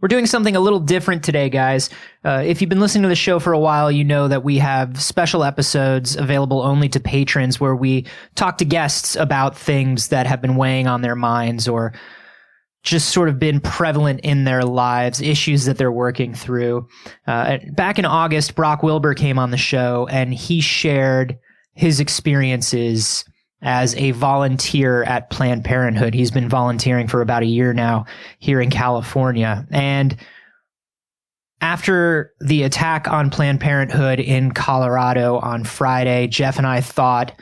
We're doing something a little different today, guys. If you've been listening to the show for a while, you know that we have special episodes available only to patrons where we talk to guests about things that have been weighing on their minds or just sort of been prevalent in their lives, issues that they're working through. Back in August, Brock Wilbur came on the show and he shared his experiences as a volunteer at Planned Parenthood. He's been volunteering for about a year now here in California. And after the attack on Planned Parenthood in Colorado on Friday, Jeff and I thought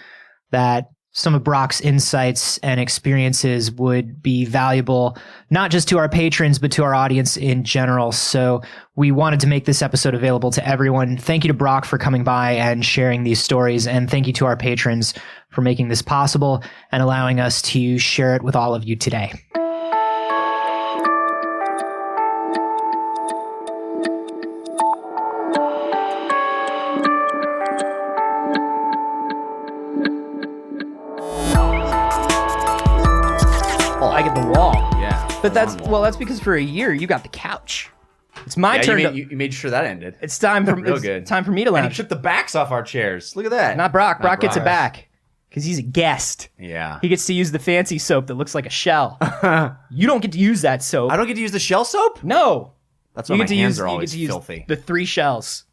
that some of Brock's insights and experiences would be valuable, not just to our patrons, but to our audience in general. So we wanted to make this episode available to everyone. Thank you to Brock for coming by and sharing these stories. And thank you to our patrons for making this possible and allowing us to share it with all of you today. I get the wall. Yeah. But that's because for a year you got the couch. It's my turn. You made sure that ended. It's time for good. Time for me to lounge. And he took the backs off our chairs. Look at that. Not Brock. Brock gets it back because he's a guest. Yeah. He gets to use the fancy soap that looks like a shell. You don't get to use that soap. I don't get to use the shell soap? No. That's why my hands are always filthy. The 3 shells.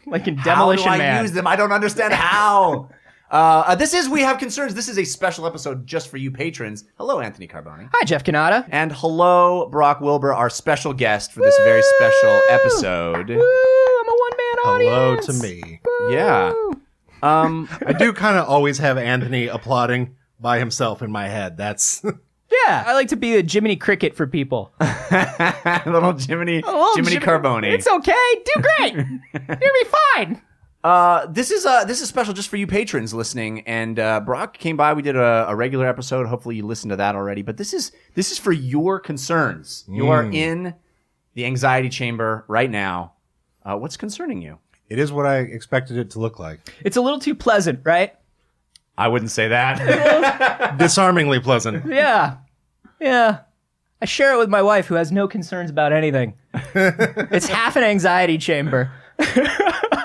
Like in Demolition Man. How do I use them? I don't understand how. We have concerns. This is a special episode just for you patrons. Hello, Anthony Carboni. Hi, Jeff Canada. And hello, Brock Wilbur, our special guest for this very special episode. Woo, I'm a one-man audience. Hello to me. Woo. Yeah. I do kind of always have Anthony applauding by himself in my head. That's... Yeah, I like to be a Jiminy Cricket for people. Little Jiminy Carboni. It's okay. Do great. You'll be fine. This is special just for you patrons listening, and Brock came by. We did a regular episode. Hopefully you listened to that already. But this is for your concerns. You are in the anxiety chamber right now. What's concerning you? It is what I expected it to look like. It's a little too pleasant, right? I wouldn't say that. Disarmingly pleasant. Yeah. I share it with my wife, who has no concerns about anything. It's half an anxiety chamber.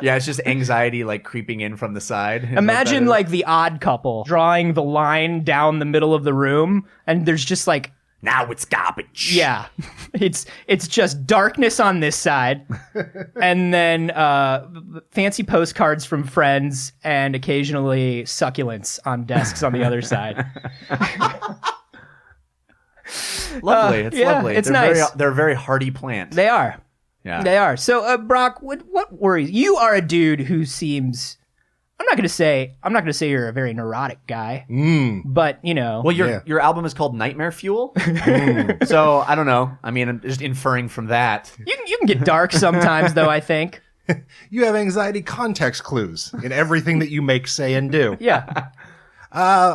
Yeah, it's just anxiety like creeping in from the side. Imagine like The Odd Couple drawing the line down the middle of the room, and there's just like, now it's garbage. yeah, it's just darkness on this side, and then fancy postcards from friends, and occasionally succulents on desks on the other side. Lovely. It's lovely. It's they're nice. They're a very hardy plant. They are. Yeah. They are. So, Brock, what worries you? Are a dude who seems. I'm not gonna say you're a very neurotic guy, but you know. Well, your album is called Nightmare Fuel, so I don't know. I mean, I'm just inferring from that. You can get dark sometimes, though. I think. You have anxiety context clues in everything that you make, say, and do. Yeah.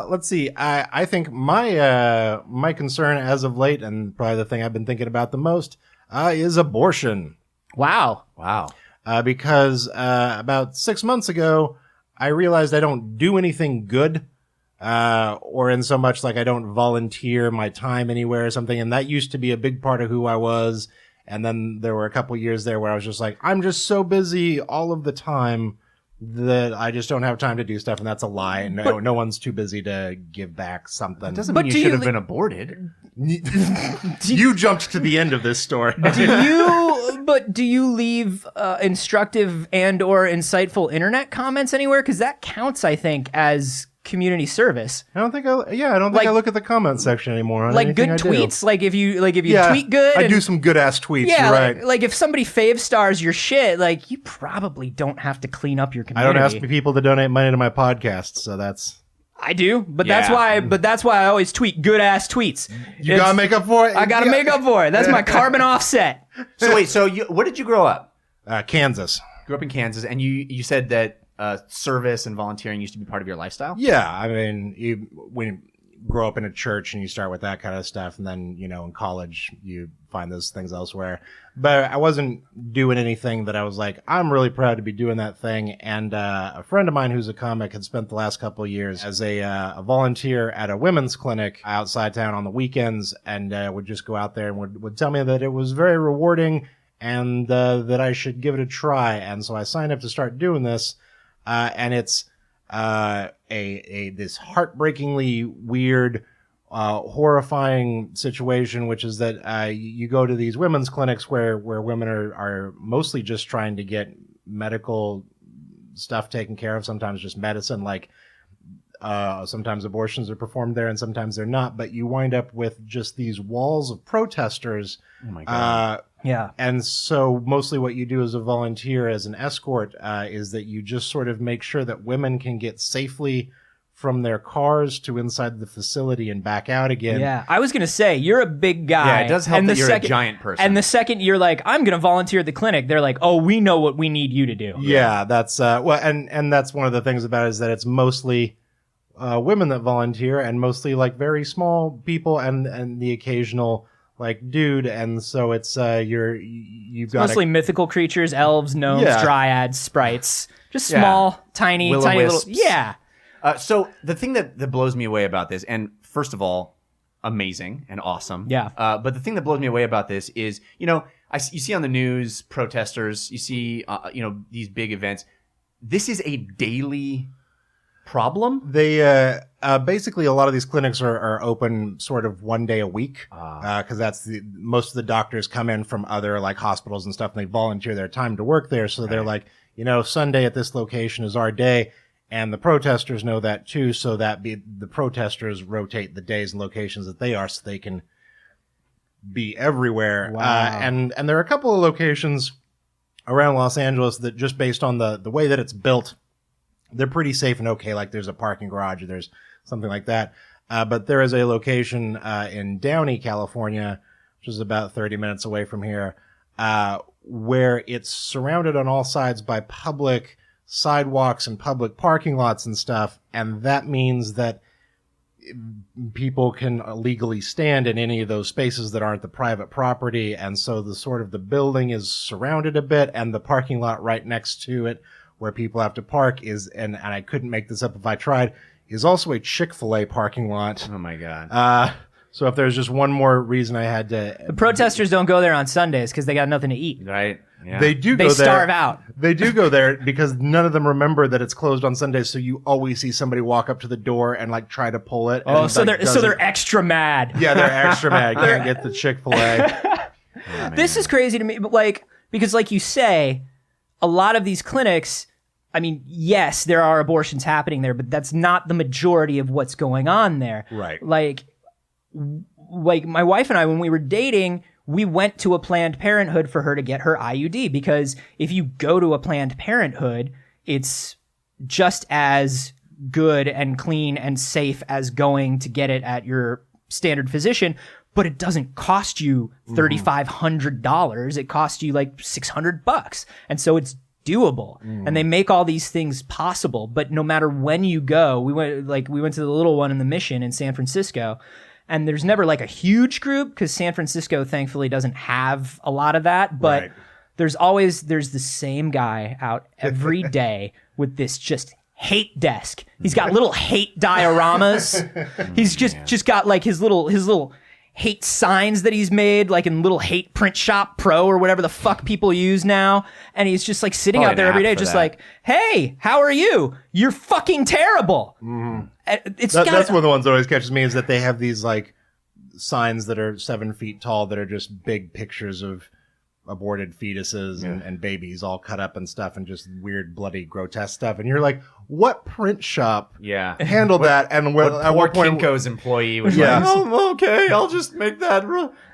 Let's see. I think my concern as of late, and probably the thing I've been thinking about the most, is abortion. Wow. Because about 6 months ago, I realized I don't do anything good, or in so much like I don't volunteer my time anywhere or something. And that used to be a big part of who I was. And then there were a couple years there where I was just like, I'm just so busy all of the time that I just don't have time to do stuff. And that's a lie. No one's too busy to give back something. Doesn't mean you should have been aborted. You jumped to the end of this story. Do you leave instructive and or insightful internet comments anywhere? Because that counts, I think, as community service. I don't think I look at the comment section anymore. Like good tweets. Like if you tweet good. I do some good ass tweets. Yeah, you're right. Like if somebody fave stars your shit, like you probably don't have to clean up your community. I don't ask people to donate money to my podcast, so that's. I do, but that's why I always tweet good ass tweets. You gotta make up for it. I gotta make up for it. That's my carbon offset. So wait, where did you grow up? Kansas. Grew up in Kansas, and you said that service and volunteering used to be part of your lifestyle? Yeah, I mean, grow up in a church and you start with that kind of stuff. And then, in college, you find those things elsewhere. But I wasn't doing anything that I was like, I'm really proud to be doing that thing. And a friend of mine who's a comic had spent the last couple of years as a volunteer at a women's clinic outside town on the weekends, and would just go out there and would tell me that it was very rewarding and that I should give it a try. And so I signed up to start doing this. And it's this heartbreakingly weird, horrifying situation, which is that you go to these women's clinics where women are mostly just trying to get medical stuff taken care of, sometimes just medicine, like sometimes abortions are performed there and sometimes they're not, but you wind up with just these walls of protesters. Oh my God. Yeah. And so mostly what you do as a volunteer, as an escort, is that you just sort of make sure that women can get safely from their cars to inside the facility and back out again. Yeah. I was going to say, you're a big guy. Yeah, it does help and that you're a giant person. And the second you're like, I'm going to volunteer at the clinic, they're like, oh, we know what we need you to do. Yeah, that's, and that's one of the things about it, is that it's mostly women that volunteer, and mostly like very small people and the occasional like dude, and so it's you've got mostly mythical creatures, elves, gnomes, Yeah. dryads, sprites, just small, tiny Will-o-wisps. little. Yeah. So the thing that blows me away about this, and first of all, amazing and awesome. Yeah. But the thing that blows me away about this is, you see on the news protesters, you see, these big events. This is a daily problem. They basically, a lot of these clinics are open sort of one day a week, because that's most of the doctors come in from other like hospitals and stuff, and they volunteer their time to work there. So they're like, Sunday at this location is our day, and the protesters know that too. So the protesters rotate the days and locations that they are, so they can be everywhere. Wow. And there are a couple of locations around Los Angeles that, just based on the way that it's built, they're pretty safe and okay. Like there's a parking garage or there's something like that. But there is a location in Downey, California, which is about 30 minutes away from here, where it's surrounded on all sides by public sidewalks and public parking lots and stuff. And that means that people can legally stand in any of those spaces that aren't the private property. And so the building is surrounded a bit, and the parking lot right next to it where people have to park is, and I couldn't make this up if I tried, is also a Chick-fil-A parking lot. Oh my God. So if there's just one more reason I had to... The protesters don't go there on Sundays because they got nothing to eat. Right. Yeah. They do They go there. starve out. They do go there because none of them remember that it's closed on Sundays, so you always see somebody walk up to the door and like try to pull it. Oh, and, so like, they're extra mad. Yeah, they're extra mad. Can't get the Chick-fil-A. This is crazy to me, but because like you say, a lot of these clinics, I mean, yes, there are abortions happening there, but that's not the majority of what's going on there. Right. Like my wife and I, when we were dating, we went to a Planned Parenthood for her to get her IUD, because if you go to a Planned Parenthood, it's just as good and clean and safe as going to get it at your standard physician, but it doesn't cost you $3,500. It costs you like $600. And so it's doable. And they make all these things possible. But no matter when you go, we went to the little one in the Mission in San Francisco, and there's never like a huge group because San Francisco thankfully doesn't have a lot of that. But Right. there's the same guy out every day with this just hate desk. He's got little hate dioramas. He's just got like his little hate signs that he's made, like in little hate print shop pro or whatever the fuck people use now. And he's just like sitting Probably out there an every app day, for just that. like, hey, how are you? You're fucking terrible. That's That's one of the ones that always catches me, is that they have these like signs that are 7 feet tall that are just big pictures of aborted fetuses and babies all cut up and stuff, and just weird, bloody, grotesque stuff. And you're like, what print shop Yeah. handled that? And at Poor what point? Kinko's employee was Yeah. like, oh, okay, I'll just make that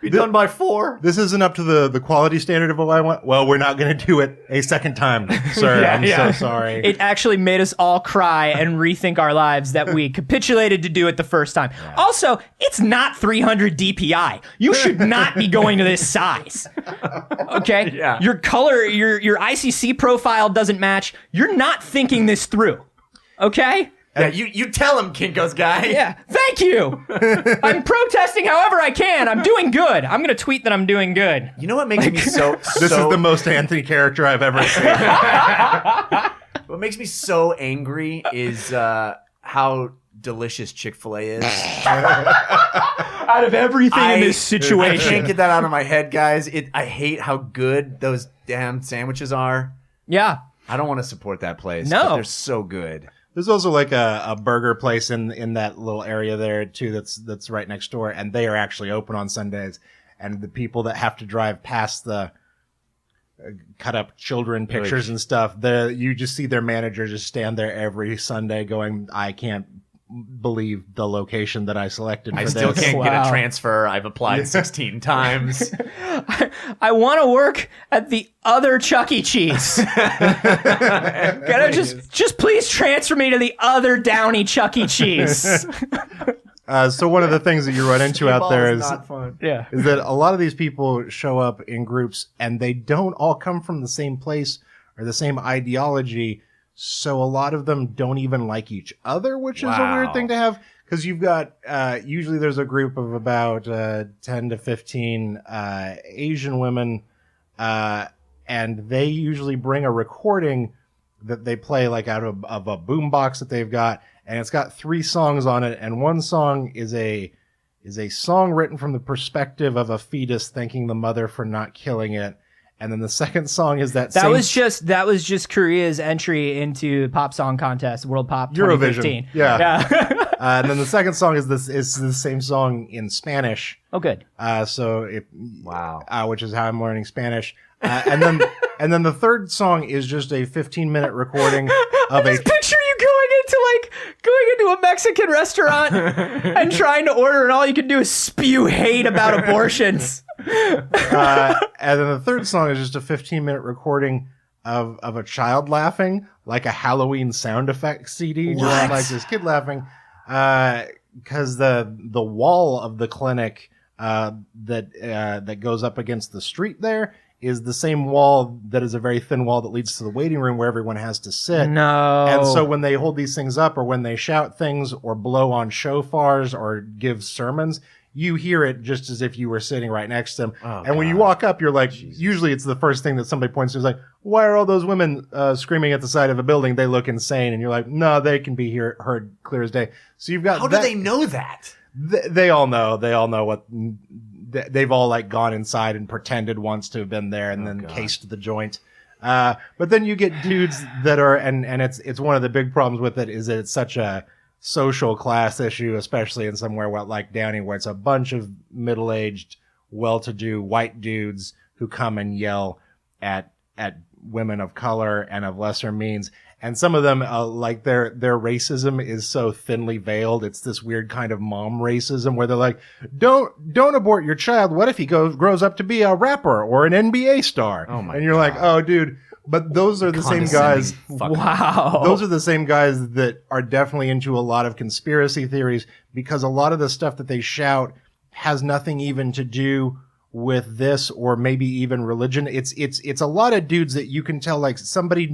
be done by 4. This isn't up to the quality standard of what I want. Well, we're not going to do it a second time, sir. I'm so sorry. It actually made us all cry and rethink our lives that we capitulated to do it the first time. Also, it's not 300 DPI. You should not be going to this size. Okay? Yeah. Your color, your ICC profile doesn't match. You're not thinking this through. Okay? Yeah, you tell him, Kinko's guy. Yeah, thank you. I'm protesting however I can. I'm doing good. I'm going to tweet that I'm doing good. You know what makes me so... This is the most Anthony character I've ever seen. What makes me so angry is how delicious Chick-fil-A is. Out of everything in this situation. I can't get that out of my head, guys. I hate how good those damn sandwiches are. Yeah. I don't want to support that place. No. But they're so good. There's also like a burger place in that little area there too that's right next door, and they are actually open on Sundays. And the people that have to drive past the cut up children pictures and stuff, you just see their manager just stand there every Sunday going, I can't believe the location that I selected for I still this. can't get a transfer. I've applied 16 times. I want to work at the other Chuck E. Cheese. Can I just please transfer me to the other Downey Chuck E. Cheese? So one of the things that you run into out there is not fun. is that a lot of these people show up in groups and they don't all come from the same place or the same ideology. So a lot of them don't even like each other, which is a weird thing to have. Because you've got, usually there's a group of about 10 to 15 Asian women, and they usually bring a recording that they play like out of a boombox that they've got, and it's got 3 songs on it, and one song is a song written from the perspective of a fetus thanking the mother for not killing it. And then the second song is that was just Korea's entry into pop song contest, World Pop 2015. Eurovision. Yeah. And then the second song is the same song in Spanish. Oh, good. Which is how I'm learning Spanish. And then the third song is just a 15-minute recording of I just picture you going into a Mexican restaurant and trying to order, and all you can do is spew hate about abortions. And then the third song is just a 15-minute recording of a child laughing, like a Halloween sound effects CD. Just like this kid laughing. Because the wall of the clinic that goes up against the street there is the same wall that is a very thin wall that leads to the waiting room where everyone has to sit. No. And so when they hold these things up or when they shout things or blow on shofars or give sermons, you hear it just as if you were sitting right next to them. And when you walk up, you're like, usually it's the first thing that somebody points to is like, why are all those women screaming at the side of a building? They look insane. And you're like, no, they can be heard clear as day. So you've got How do they know that? They all know. They all know what... They've all like gone inside and pretended once to have been there and then cased the joint. But then you get dudes that are, and it's one of the big problems with it is that it's such a social class issue, especially in somewhere like Downey, where it's a bunch of middle-aged, well-to-do white dudes who come and yell at women of color and of lesser means. And some of them, like their racism is so thinly veiled. It's this weird kind of mom racism where they're like, don't abort your child. What if he grows up to be a rapper or an NBA star? Oh my! And you're like, oh, dude. But those are the same guys. Wow. Those are the same guys that are definitely into a lot of conspiracy theories because a lot of the stuff that they shout has nothing even to do with this or maybe even religion. It's a lot of dudes that you can tell like somebody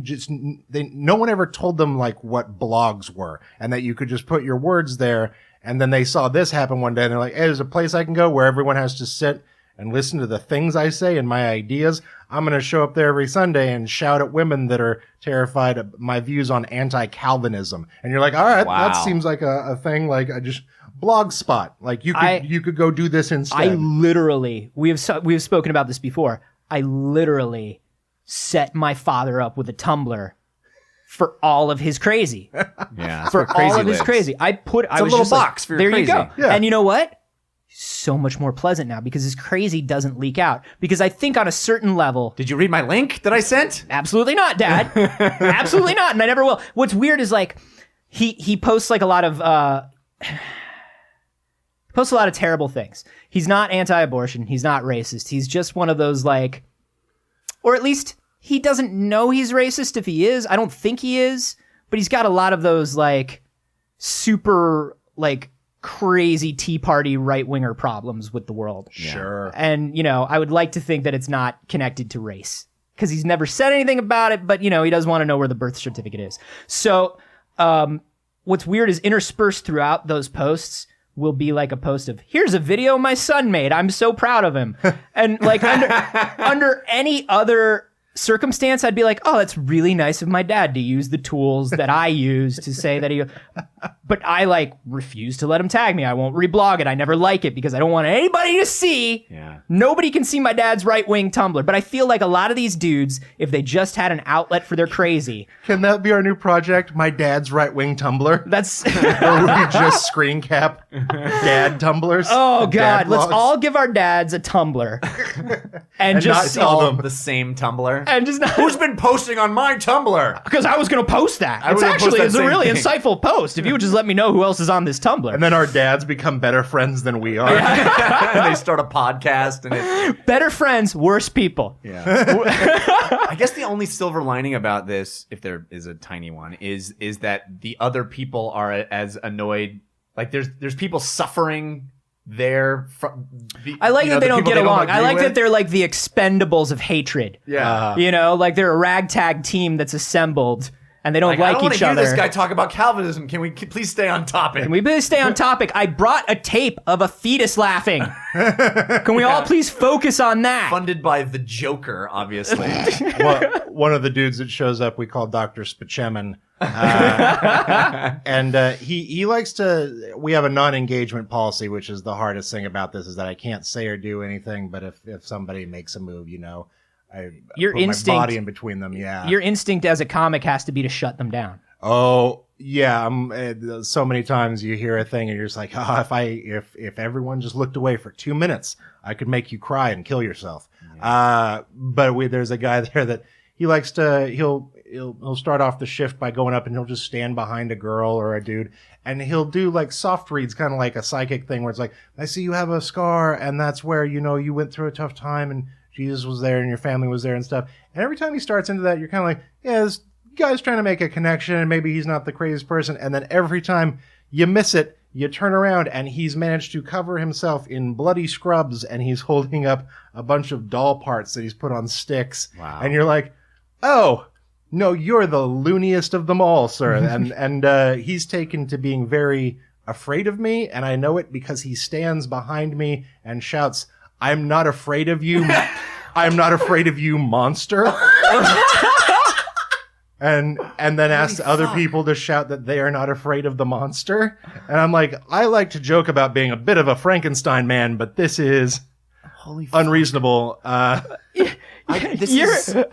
no one ever told them like what blogs were and that you could just put your words there. And then they saw this happen one day and they're like, hey, there's a place I can go where everyone has to sit and listen to the things I say and my ideas. I'm going to show up there every Sunday and shout at women that are terrified of my views on anti-Calvinism. And you're like, all right, that seems like a thing. Like I just blog spot. Like you could go do this instead. I literally, we have spoken about this before. I literally set my father up with a Tumblr for all of his crazy. Yeah. For all of his crazy. I was a little just box like, for your there crazy. you go. Yeah. And you know what? So much more pleasant now because his crazy doesn't leak out. Because I think on a certain level. Did you read my link that I sent? Absolutely not, Dad. Absolutely not. And I never will. What's weird is like he posts like a lot of terrible things. He's not anti-abortion. He's not racist. He's just one of those like, or at least he doesn't know he's racist if he is. I don't think he is, but he's got a lot of those like super like crazy Tea Party right-winger problems with the world. Sure. And, you know, I would like to think that it's not connected to race because he's never said anything about it, but, you know, he does want to know where the birth certificate is. So, what's weird is interspersed throughout those posts will be like a post of, here's a video my son made. I'm so proud of him. And like under any other circumstance, I'd be like, oh, that's really nice of my dad to use the tools that I use to say that he, but I like refuse to let him tag me. I won't reblog it. I never like it because I don't want anybody to see. Yeah. Nobody can see my dad's right-wing Tumblr. But I feel like a lot of these dudes, if they just had an outlet for their crazy. Can that be our new project? My dad's right-wing Tumblr? That's Or we just screen cap dad Tumblrs? oh god, Dad let's blogs? all give our dads a Tumblr and just not tell All them. the same Tumblr. and just not Who's been posting on my Tumblr? because I was going to post that. I It's was gonna post actually that it's a same really thing. insightful post. If you would just let me know who else is on this Tumblr. And then our dads become better friends than we are. And they start a podcast, and it. Better friends, worse people. Yeah. I guess the only silver lining about this, if there is a tiny one, is that the other people are as annoyed. Like there's people suffering there. I like that they don't get along. I like that they're. they're like the expendables of hatred. Yeah. You know, like they're a ragtag team that's assembled and they don't I don't like want each to hear other. this guy talk about Calvinism. Can we please stay on topic? Can we please stay on topic? I brought a tape of a fetus laughing. Can we all please focus on that? Funded by the Joker, obviously. Well, one of the dudes that shows up, we call Dr. Spachemin. And he likes to, we have a non-engagement policy, which is the hardest thing about this, is that I can't say or do anything, but if somebody makes a move, you know, I Your put instinct- my body in between them. Yeah. Your instinct as a comic has to be to shut them down. Oh yeah. So many times you hear a thing and you're just like, oh, if everyone just looked away for 2 minutes, I could make you cry and kill yourself. Yeah. But there's a guy there that he likes to, he'll start off the shift by going up and he'll just stand behind a girl or a dude and he'll do like soft reads, kind of like a psychic thing where it's like, I see you have a scar and that's where, you know, you went through a tough time and Jesus was there and your family was there and stuff. And every time he starts into that, you're kind of like, yeah, this guy's trying to make a connection and maybe he's not the craziest person. And then every time you miss it, you turn around and he's managed to cover himself in bloody scrubs and he's holding up a bunch of doll parts that he's put on sticks. Wow. And you're like, oh, no, you're the looniest of them all, sir. and he's taken to being very afraid of me. And I know it because he stands behind me and shouts, I'm not afraid of you. I'm not afraid of you, monster. and then asks other people to shout that they are not afraid of the monster. And I'm like, I like to joke about being a bit of a Frankenstein man, but this is unreasonable. This is amazing.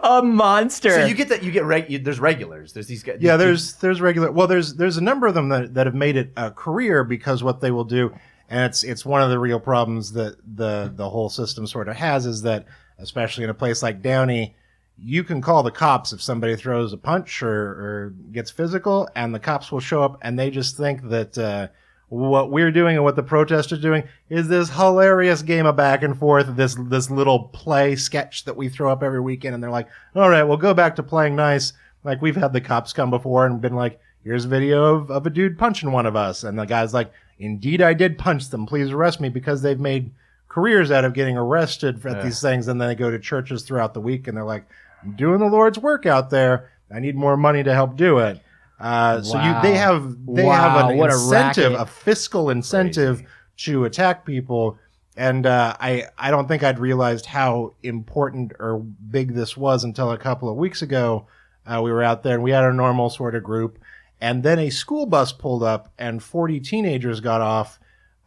A monster. So you get that. You get there's regulars. There's these guys. Yeah, there's regular. Well, there's a number of them that have made it a career because what they will do, and it's one of the real problems that the whole system sort of has is that, especially in a place like Downey, you can call the cops if somebody throws a punch or gets physical, and the cops will show up, and they just think that what we're doing and what the protesters are doing is this hilarious game of back and forth, this little play sketch that we throw up every weekend, and they're like, all right, we'll go back to playing nice. Like, we've had the cops come before and been like, here's a video of a dude punching one of us, and the guy's like, indeed I did punch them, please arrest me, because they've made careers out of getting arrested at these things, and then they go to churches throughout the week, and they're like, I'm doing the Lord's work out there, I need more money to help do it. So they have an what a incentive, racket. a fiscal incentive to attack people. And I don't think I'd realized how important or big this was until a couple of weeks ago. We were out there and we had our normal sort of group. And then a school bus pulled up and 40 teenagers got off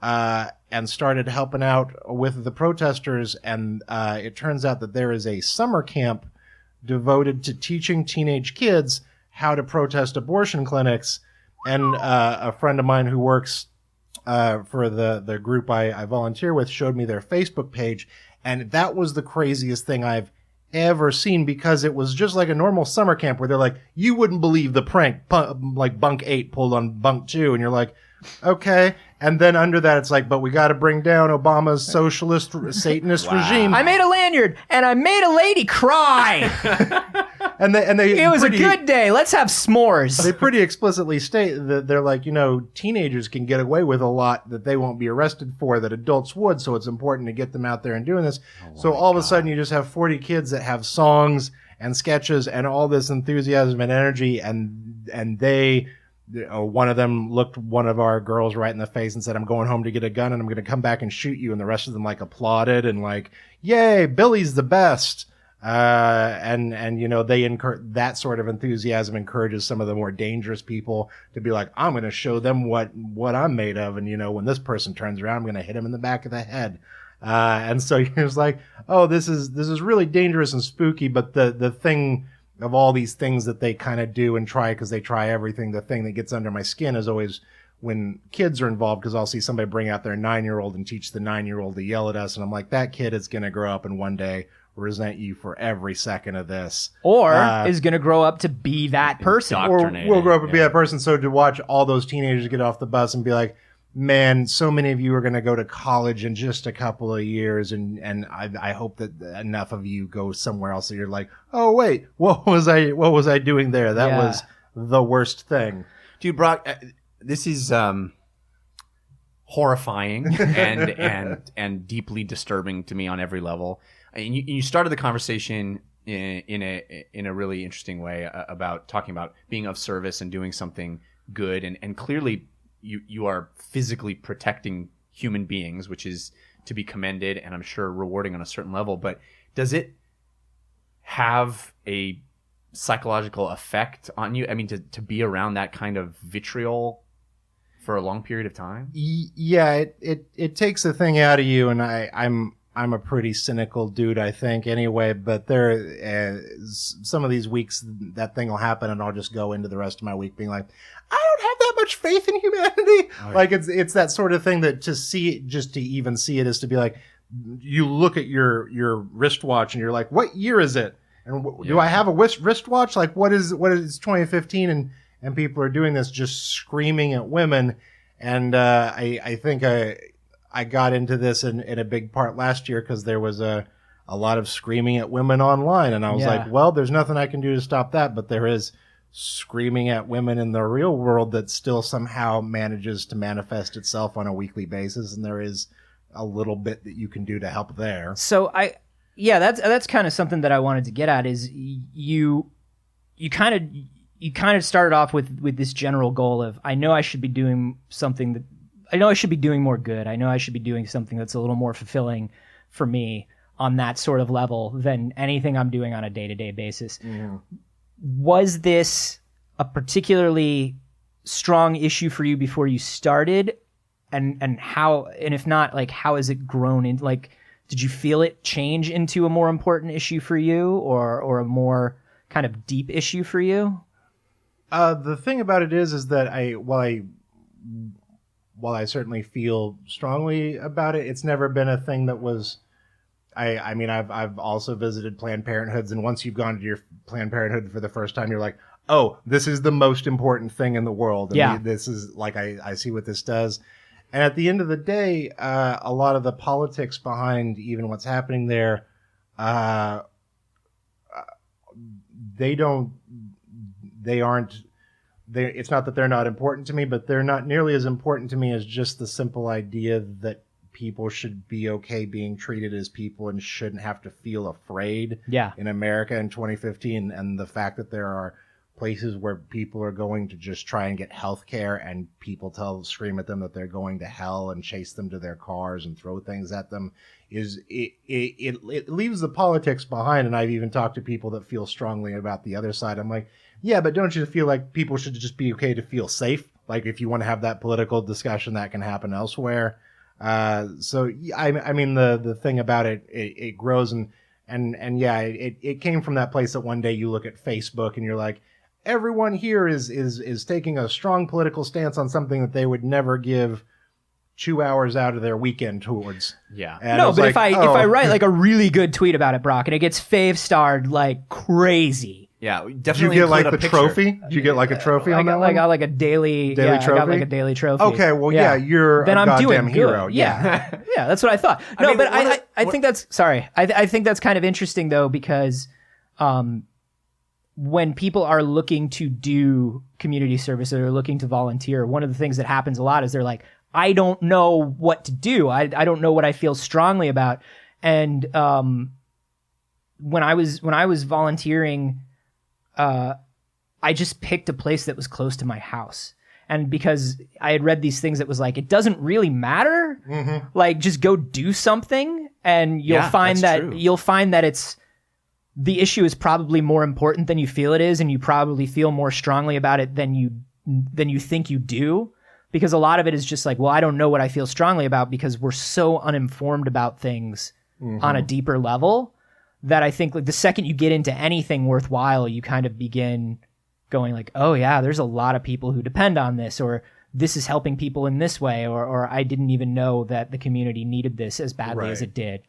and started helping out with the protesters. And it turns out that there is a summer camp devoted to teaching teenage kids how to protest abortion clinics. And a friend of mine who works for the group I volunteer with showed me their Facebook page. And that was the craziest thing I've ever seen, because it was just like a normal summer camp where they're like, you wouldn't believe the prank like Bunk 8 pulled on Bunk 2. And you're like, okay. And then under that, it's like, but we got to bring down Obama's socialist Satanist regime. I made a lanyard and I made a lady cry. And they It was a good day. Let's have s'mores. They pretty explicitly state that they're like, teenagers can get away with a lot that they won't be arrested for that adults would. So it's important to get them out there and doing this. So all of a sudden you just have 40 kids that have songs and sketches and all this enthusiasm and energy. And they, one of them looked one of our girls right in the face and said, I'm going home to get a gun and I'm going to come back and shoot you. And the rest of them like applauded and like, yay, Billy's the best. And they that sort of enthusiasm encourages some of the more dangerous people to be like, I'm going to show them what I'm made of. And, when this person turns around, I'm going to hit him in the back of the head. And so he was like, oh, this is really dangerous and spooky. But the thing of all these things that they kind of do and try, because they try everything, the thing that gets under my skin is always when kids are involved, because I'll see somebody bring out their 9-year-old and teach the 9-year-old to yell at us. And I'm like, that kid is going to grow up and one day resent you for every second of this. Or is going to grow up to be that person. Or will grow up and be that person. So to watch all those teenagers get off the bus and be like, man, so many of you are going to go to college in just a couple of years, and I hope that enough of you go somewhere else that you're like, oh wait, what was I doing there? That was the worst thing. Dude, Brock, this is horrifying and deeply disturbing to me on every level. And you started the conversation in a really interesting way about talking about being of service and doing something good, and clearly you are physically protecting human beings, which is to be commended and I'm sure rewarding on a certain level. But does it have a psychological effect on you? I mean, to be around that kind of vitriol for a long period of time? Yeah, it takes a thing out of you, and I'm a pretty cynical dude, I think, anyway. But some of these weeks that thing will happen, and I'll just go into the rest of my week being like, I don't have that much faith in humanity. Oh, yeah. Like it's that sort of thing that to even see it is to be like, you look at your wristwatch and you're like, what year is it? And do I have a wristwatch? Like what is 2015? And people are doing this, just screaming at women. And I think I got into this in a big part last year because there was a lot of screaming at women online. And I was like, well, there's nothing I can do to stop that. But there is screaming at women in the real world that still somehow manages to manifest itself on a weekly basis. And there is a little bit that you can do to help there. So that's kind of something that I wanted to get at is you kind of started off with this general goal of, I know I should be doing something that, I know I should be doing more good. I know I should be doing something that's a little more fulfilling for me on that sort of level than anything I'm doing on a day-to-day basis. Mm. Was this a particularly strong issue for you before you started? And how, and if not, like, how has it grown in, like, did you feel it change into a more important issue for you or a more kind of deep issue for you? The thing about it is that while I certainly feel strongly about it, it's never been a thing that was, I mean, I've also visited Planned Parenthoods, and once you've gone to your Planned Parenthood for the first time, you're like, oh, this is the most important thing in the world. And this is like, I see what this does. And at the end of the day, a lot of the politics behind even what's happening there, it's not that they're not important to me, but they're not nearly as important to me as just the simple idea that people should be okay being treated as people and shouldn't have to feel afraid in America in 2015. And the fact that there are places where people are going to just try and get health care and people scream at them that they're going to hell and chase them to their cars and throw things at them it leaves the politics behind. And I've even talked to people that feel strongly about the other side. I'm like, yeah, but don't you feel like people should just be okay to feel safe? Like if you want to have that political discussion, that can happen elsewhere. So I mean, the thing about it grows and yeah, it came from that place that one day you look at Facebook and you're like, everyone here is taking a strong political stance on something that they would never give 2 hours out of their weekend towards. Yeah. And no, but like, if I write like a really good tweet about it, Brock, and it gets fave-starred like crazy. Yeah, definitely. Did you get like the trophy? Did you get like a trophy on that one? I got like a daily trophy. I got like a daily trophy. Okay, well, yeah, you're then a goddamn hero. Yeah. Yeah, that's what I thought. No, but I think that's, sorry. I think that's kind of interesting though, because when people are looking to do community service or looking to volunteer, one of the things that happens a lot is they're like, I don't know what to do. I don't know what I feel strongly about. And when I was volunteering, I just picked a place that was close to my house. And because I had read these things that was like, it doesn't really matter. Mm-hmm. Like, just go do something, and you'll find that it's the issue is probably more important than you feel it is, and you probably feel more strongly about it than you think you do. Because a lot of it is just like, well, I don't know what I feel strongly about, because we're so uninformed about things on a deeper level that I think like the second you get into anything worthwhile, you kind of begin going like, oh yeah, there's a lot of people who depend on this, or this is helping people in this way, or I didn't even know that the community needed this as badly as it did.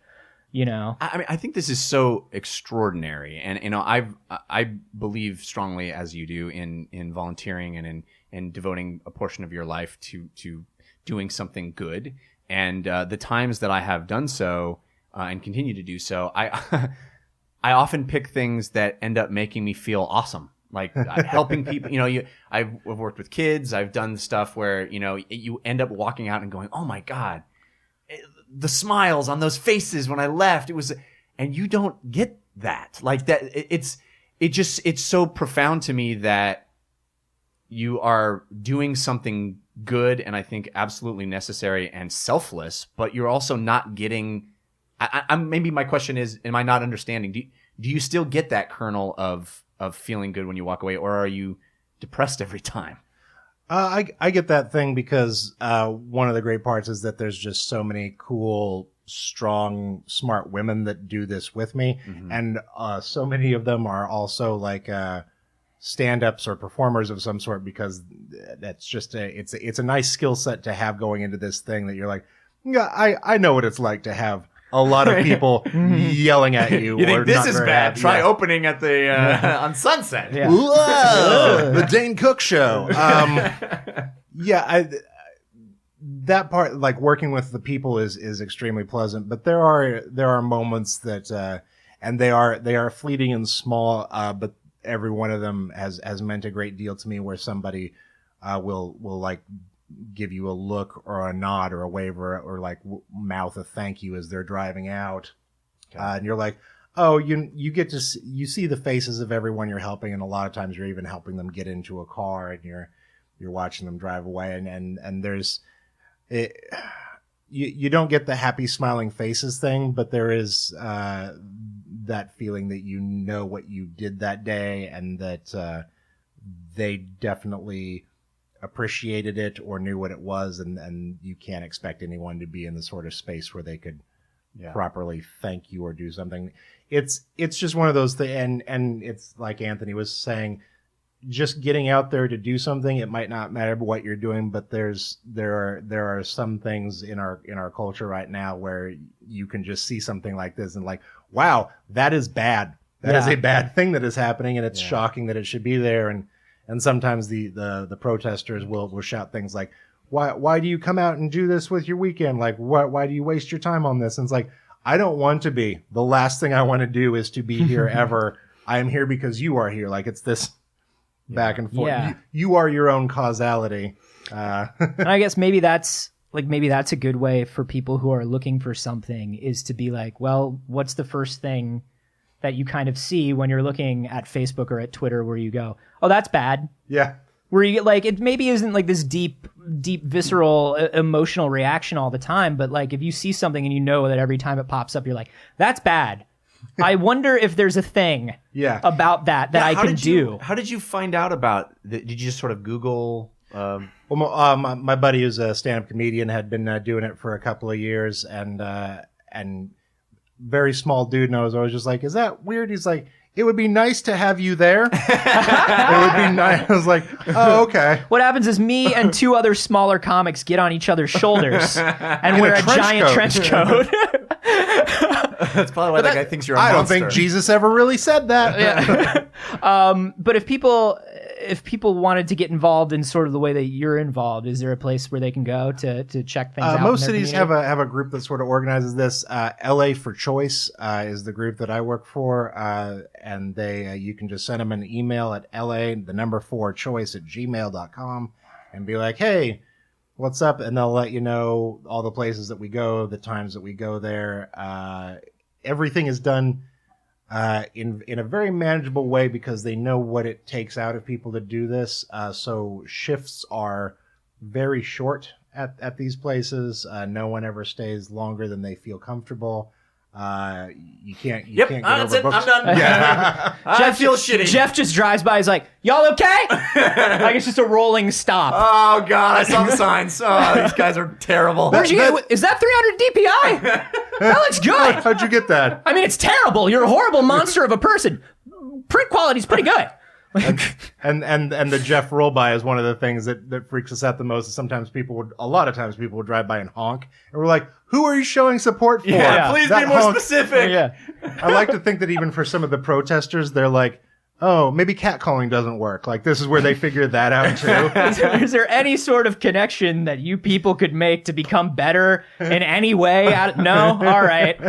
You know, I mean, I think this is so extraordinary, and you know, I believe strongly, as you do, in volunteering and in devoting a portion of your life to doing something good. And the times that I have done so and continue to do so, I I often pick things that end up making me feel awesome. Like helping people, you know, I've worked with kids. I've done stuff where, you know, you end up walking out and going, oh my God, the smiles on those faces when I left, and you don't get that. Like that. It's so profound to me that you are doing something good and I think absolutely necessary and selfless, but you're also not getting, maybe my question is, am I not understanding? Do you still get that kernel of feeling good when you walk away, or are you depressed every time? I get that thing because one of the great parts is that there's just so many cool, strong, smart women that do this with me. Mm-hmm. And so many of them are also like stand-ups or performers of some sort, because that's just it's a nice skill set to have going into this thing, that you're like, yeah, I know what it's like to have a lot of people yelling at you. You think or this not is very bad? happy. Try opening at the on Sunset. Yeah. Whoa, the Dane Cook Show. That part, like working with the people, is extremely pleasant. But there are moments that, and they are fleeting and small. But every one of them has meant a great deal to me. Where somebody will like give you a look or a nod or a wave or like mouth a thank you as they're driving out. Okay. And you're like, oh, you get to you see the faces of everyone you're helping. And a lot of times you're even helping them get into a car, and you're watching them drive away. And there's you don't get the happy smiling faces thing, but there is that feeling that you know what you did that day, and that they definitely appreciated it or knew what it was, and you can't expect anyone to be in the sort of space where they could properly thank you or do something. It's just one of those things, and it's like Anthony was saying, just getting out there to do something. It might not matter what you're doing, but there are some things in our culture right now where you can just see something like this and like, wow, that is bad. That is a bad thing that is happening, and it's shocking that it should be there. And sometimes the protesters will shout things like, why do you come out and do this with your weekend? Like, why do you waste your time on this? And it's like, I don't want to be. The last thing I want to do is to be here ever. I am here because you are here. Like, it's this back and forth. Yeah. You are your own causality. And I guess maybe that's a good way for people who are looking for something, is to be like, well, what's the first thing that you kind of see when you're looking at Facebook or at Twitter, where you go, oh, that's bad. Yeah. Where you like, it maybe isn't like this deep, visceral, emotional reaction all the time, but like if you see something and you know that every time it pops up, you're like, that's bad. I wonder if there's a thing about that I can do. How did you find out about that? Did you just sort of Google? Well, my buddy who's a stand-up comedian had been doing it for a couple of years, and very small dude, and I was always just like, is that weird? He's like, it would be nice to have you there. It would be nice. I was like, oh, okay. What happens is me and two other smaller comics get on each other's shoulders and wear a giant trench coat. That's probably why that guy thinks you're a monster. I don't think Jesus ever really said that. But if people wanted to get involved in sort of the way that you're involved, is there a place where they can go to check things out? Most cities have a group that sort of organizes this. LA for Choice is the group that I work for, and they you can just send them an email at la4choice@gmail.com and be like, hey, what's up? And they'll let you know all the places that we go, the times that we go there. Everything is done in a very manageable way because they know what it takes out of people to do this. So shifts are very short at these places. No one ever stays longer than they feel comfortable. You can't get that's it. overbooked. I'm done. Yeah. I feel shitty. Jeff just drives by. He's like, "Y'all okay?" Like it's just a rolling stop. Oh God, I saw the signs. Oh, these guys are terrible. Where'd you get? Is that 300 DPI? That looks good. How'd you get that? I mean, it's terrible. You're a horrible monster of a person. Print quality's pretty good. And the Jeff roll by is one of the things that freaks us out the most. Is a lot of times people would drive by and honk, and we're like, "Who are you showing support for?" Yeah, please That be more honk- specific. Yeah. I like to think that even for some of the protesters, they're like, "Oh, maybe catcalling doesn't work." Like this is where they figured that out too. Is there any sort of connection that you people could make to become better in any way? No? All right.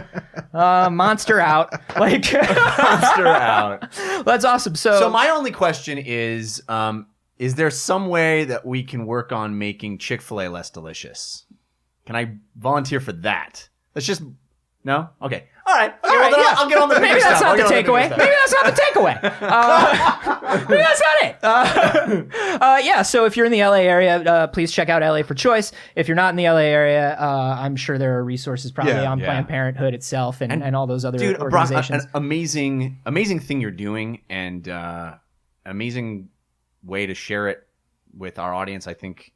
Monster out. Like Monster out. That's awesome. So my only question is there some way that we can work on making Chick-fil-A less delicious? Can I volunteer for that? Let's just... No? Okay. All right. Okay, well, then I'll get on the bigger Maybe that's stuff. not the I'll get on takeaway. bigger stuff. Maybe that's not the takeaway. Maybe that's not it. Yeah, so if you're in the LA area, please check out LA for Choice. If you're not in the LA area, I'm sure there are resources probably on Planned Parenthood itself and all those other organizations. Brock, an amazing thing you're doing, and amazing way to share it with our audience. I think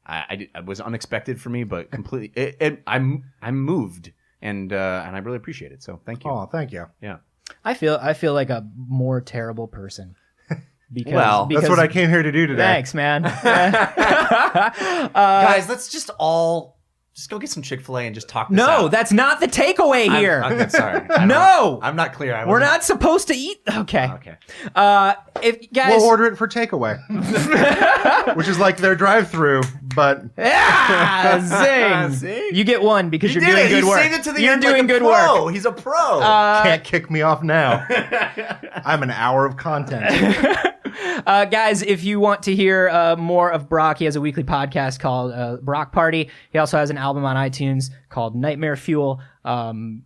it was unexpected for me, but completely. I'm moved. And I really appreciate it. So thank you. Oh, thank you. Yeah. I feel like a more terrible person. Because that's what I came here to do today. Thanks, man. Guys, let's just go get some Chick-fil-A and just talk this out. No, that's not the takeaway here. I'm sorry. No! I'm not clear. We're not supposed to eat. Okay. Okay. If guys, We'll order it for takeaway, which is like their drive-through, but zing! See? You get one because He you're did doing it. good He work. saved it to the You're end doing like a good pro. work. He's a pro. can't kick me off now. I'm an hour of content. Guys, if you want to hear more of Brock, he has a weekly podcast called Brock Party. He also has an album on iTunes called Nightmare Fuel.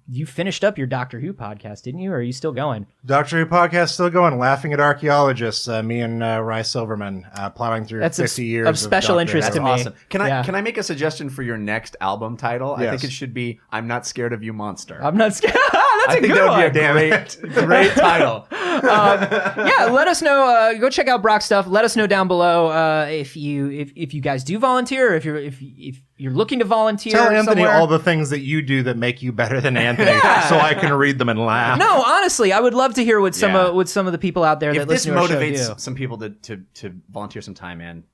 You finished up your Doctor Who podcast, didn't you? Or are you still going? Doctor Who podcast still going. Laughing at archaeologists. Me and Rye Silverman plowing through That's 50 years of special Doctor interest Who. to me. Awesome. Can Yeah. I make a suggestion for your next album title? I Yes. think it should be "I'm Not Scared of You, Monster." I'm not scared. That's I a think good that one. would be a great title. Yeah, let us know. Go check out Brock's stuff. Let us know down below if you guys do volunteer, or if you're looking to volunteer. Tell Anthony somewhere. all the things that you do that make you better than Anthony, so I can read them and laugh. No, honestly, I would love to hear what some Yeah. of the people out there If that this listen to our show motivates do. some people to volunteer some time in,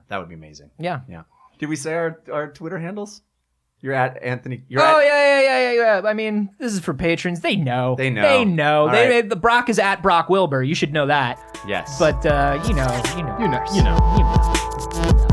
that would be amazing. Yeah. Yeah. Did we say our Twitter handles? You're at Anthony. You're Oh at, yeah. I mean, this is for patrons. They know. They know. All right. The Brock is at Brock Wilbur. You should know that. Yes. But you know. You know.